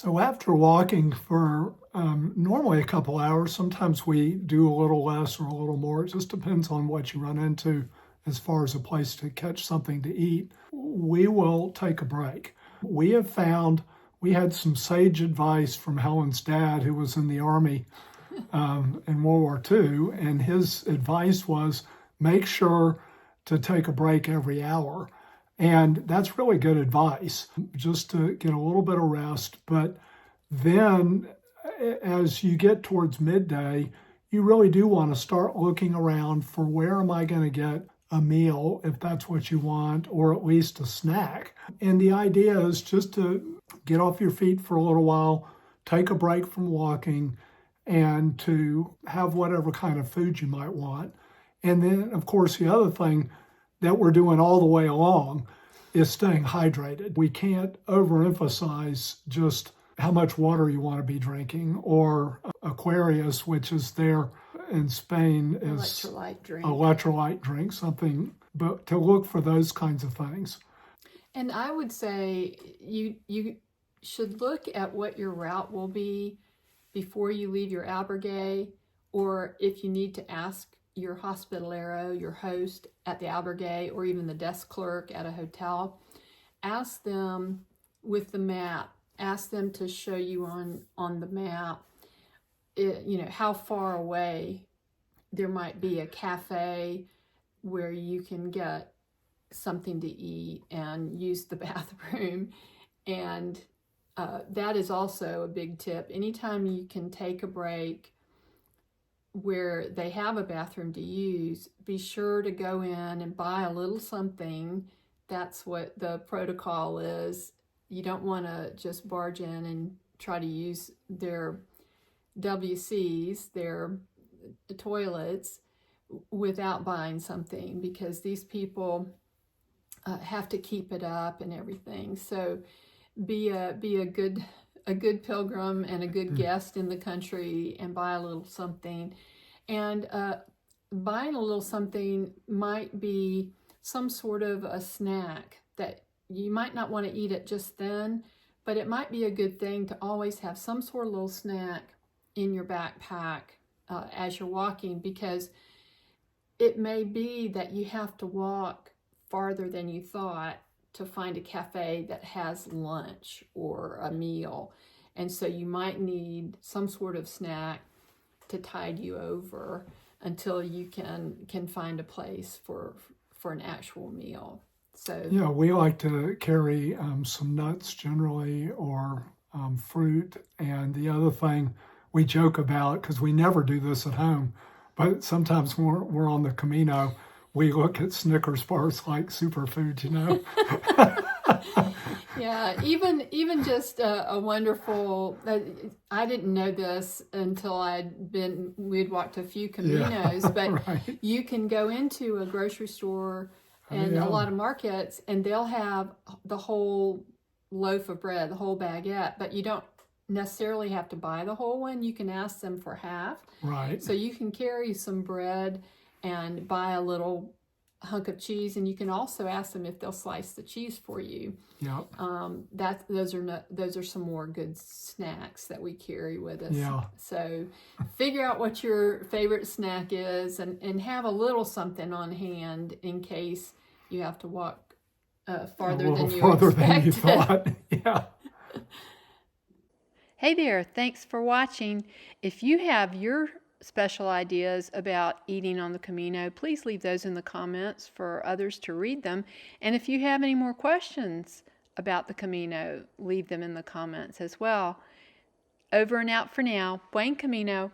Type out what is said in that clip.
So after walking for normally a couple hours, sometimes we do a little less or a little more. It just depends on what you run into as far as a place to catch something to eat. We will take a break. We have found, we had some sage advice from Helen's dad, who was in the Army in World War II, and his advice was make sure to take a break every hour. And that's really good advice, just to get a little bit of rest. But then as you get towards midday, you really do want to start looking around for where am I going to get a meal, if that's what you want, or at least a snack. And the idea is just to get off your feet for a little while, take a break from walking, and to have whatever kind of food you might want. And then, of course, the other thing that we're doing all the way along is staying hydrated. We can't overemphasize just how much water you want to be drinking, or Aquarius, which is there in Spain, is electrolyte drink, something, but to look for those kinds of things. And I would say you should look at what your route will be before you leave your albergue, or if you need to ask your hospitalero, your host at the albergue, or even the desk clerk at a hotel, ask them with the map. Ask them to show you on the map, how far away there might be a cafe where you can get something to eat and use the bathroom. And that is also a big tip. Anytime you can take a break where they have a bathroom to use, be sure to go in and buy a little something. That's what the protocol is. You don't want to just barge in and try to use their WCs, their toilets, without buying something, because these people have to keep it up and everything. So be a good pilgrim and a good guest in the country, and buy a little something. And buying a little something might be some sort of a snack that you might not want to eat it just then, but it might be a good thing to always have some sort of little snack in your backpack as you're walking, because it may be that you have to walk farther than you thought to find a cafe that has lunch or a meal. And so you might need some sort of snack to tide you over until you can find a place for an actual meal. So yeah, we like to carry some nuts generally, or fruit. And the other thing we joke about, because we never do this at home, but sometimes when we're on the Camino, we look at Snickers bars like superfood, Yeah, even just a wonderful, I didn't know this until we'd walked a few Caminos, but right. You can go into a grocery store and a lot of markets, and they'll have the whole loaf of bread, the whole baguette, but you don't necessarily have to buy the whole one. You can ask them for half. Right. So you can carry some bread and buy a little hunk of cheese, and you can also ask them if they'll slice the cheese for you. Yeah. Those are some more good snacks that we carry with us. Yeah. So figure out what your favorite snack is, and have a little something on hand in case you have to walk farther than you thought. Yeah. Hey there, thanks for watching. If you have your special ideas about eating on the Camino, please leave those in the comments for others to read them. And if you have any more questions about the Camino, leave them in the comments as well. Over and out for now. Buen Camino.